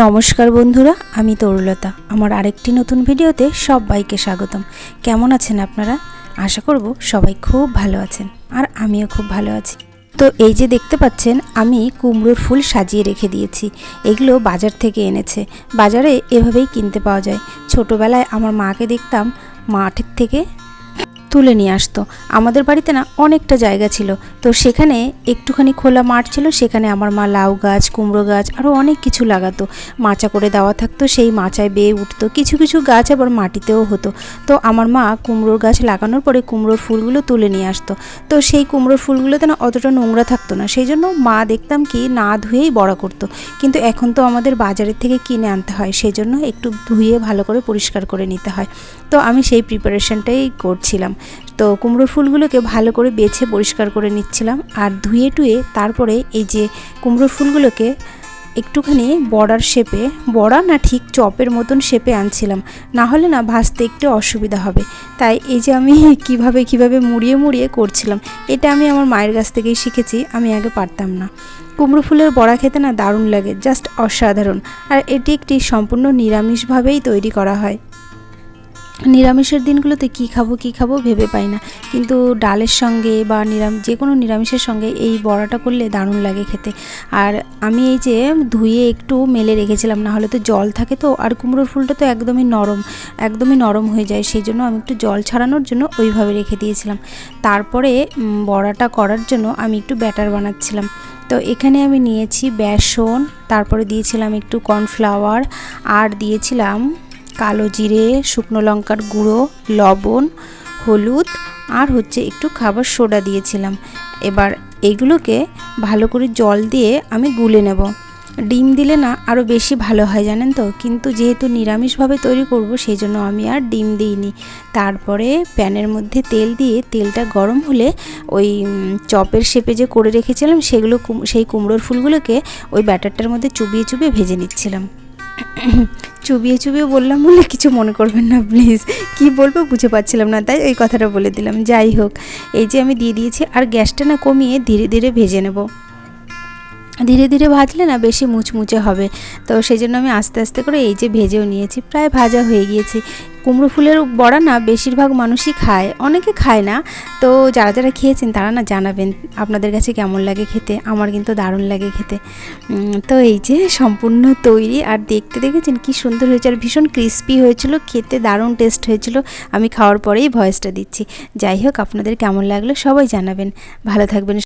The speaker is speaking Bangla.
নমস্কার বন্ধুরা, আমি তরুলতা। আমার আরেকটি নতুন ভিডিওতে সবাইকে স্বাগতম। কেমন আছেন আপনারা? আশা করব সবাই খুব ভালো আছেন, আর আমিও খুব ভালো আছি। তো এই যে দেখতে পাচ্ছেন, আমি কুমড়োর ফুল সাজিয়ে রেখে দিয়েছি। এগুলো বাজার থেকে এনেছে। বাজারে এভাবেই কিনতে পাওয়া যায়। ছোটোবেলায় আমার মাকে দেখতাম মাঠের থেকে তুলে নিয়ে আসতো। আমাদের বাড়িতে না অনেকটা জায়গা ছিল, তো সেখানে একটুখানি খোলা মাঠ ছিল। সেখানে আমার মা লাউ গাছ, কুমড়ো গাছ, আরও অনেক কিছু লাগাতো। মাচা করে দেওয়া থাকতো, সেই মাচায় বেয়ে উঠতো। কিছু কিছু গাছ আবার মাটিতেও হতো। তো আমার মা কুমড়োর গাছ লাগানোর পরে কুমড়োর ফুলগুলো তুলে নিয়ে আসতো। তো সেই কুমড়োর ফুলগুলোতে না অতটা নোংরা থাকতো না, সেই জন্য মা দেখতাম কি না ধুয়েই বড়া করতো। কিন্তু এখন তো আমাদের বাজারের থেকে কিনে আনতে হয়, সেই জন্য একটু ধুয়ে ভালো করে পরিষ্কার করে নিতে হয়। তো আমি সেই প্রিপারেশনটাই করছিলাম। তো কুমড়োর ফুলগুলোকে ভালো করে বেছে পরিষ্কার করে নিচ্ছিলাম, আর ধুয়ে টুয়ে তারপরে এই যে কুমড়োর ফুলগুলোকে একটুখানি বড়ার শেপে, বড়া না ঠিক চপের মতন শেপে আনছিলাম, না হলে না ভাজতে একটু অসুবিধা হবে। তাই এই যে আমি কিভাবে মুড়িয়ে মুড়িয়ে করছিলাম। এটা আমি আমার মায়ের কাছ থেকেই শিখেছি, আমি আগে পারতাম না। কুমড়ো ফুলের বড়া খেতে না দারুণ লাগে, জাস্ট অসাধারণ। আর এটি একটি সম্পূর্ণ নিরামিষভাবেই তৈরি করা হয়। নিরামিষের দিনগুলোতে কী খাবো ভেবে পাই না, কিন্তু ডালের সঙ্গে বা যে কোনো নিরামিষের সঙ্গে এই বড়াটা করলে দারুণ লাগে খেতে। আর আমি এই যে ধুয়ে একটু মেলে রেখেছিলাম, না হলে তো জল থাকে তো, আর কুমড়োর ফুলটা তো একদমই নরম হয়ে যায়, সেই জন্য আমি একটু জল ছাড়ানোর জন্য ওইভাবে রেখে দিয়েছিলাম। তারপরে বড়াটা করার জন্য আমি একটু ব্যাটার বানাচ্ছিলাম। তো এখানে আমি নিয়েছি বেসন, তারপরে দিয়েছিলাম একটু কর্নফ্লাওয়ার, আর দিয়েছিলাম কালো জিরে, শুকনো লঙ্কার গুঁড়ো, লবণ, হলুদ, আর একটু খাবার সোডা দিয়েছিলাম। এবার এইগুলোকে ভালো করে জল দিয়ে আমি গুলে নেব। ডিম দিলে না আরও বেশি ভালো হয় জানেন তো, কিন্তু যেহেতু নিরামিষভাবে তৈরি করব, সেই জন্য আমি আর ডিম দিইনি। তারপরে প্যানের মধ্যে তেল দিয়ে, তেলটা গরম হলে ওই চপের শেপে যে করে রেখেছিলাম সেগুলো, সেই কুমড়োর ফুলগুলোকে ওই ব্যাটারটার মধ্যে চুবিয়ে ভেজে নিচ্ছিলাম। চুবিয়ে বললাম বলে কিছু মনে করবেন না প্লিজ, কি বলবো বুঝে পাচ্ছিলাম না, তাই ওই কথাটা বলে দিলাম। যাই হোক, এই যে আমি দিয়ে দিয়েছি, আর গ্যাসটা না কমিয়ে ধীরে ধীরে ভেজে নেব। ধীরে ধীরে ভাজলে না বেশি মুচমুচে হবে, তো সেই জন্য আমি আস্তে আস্তে করে এই যে ভেজেও নিয়েছি। প্রায় ভাজা হয়ে গিয়েছে। কুমড়ো ফুলের বড়া না বেশিরভাগ মানুষই খায়, অনেকে খায় না। তো যারা খেয়েছেন তারা না জানাবেন আপনাদের কাছে কেমন লাগে খেতে। আমার কিন্তু দারুণ লাগে খেতে। তো এই যে সম্পূর্ণ তৈরি, আর দেখতে দেখেছেন কি সুন্দর হয়েছে, আর ভীষণ ক্রিস্পি হয়েছিল, খেতে দারুণ টেস্ট হয়েছিল। আমি খাওয়ার পরেই ভয়েসটা দিচ্ছি। যাই হোক, আপনাদের কেমন লাগলো সবাই জানাবেন। ভালো থাকবেন।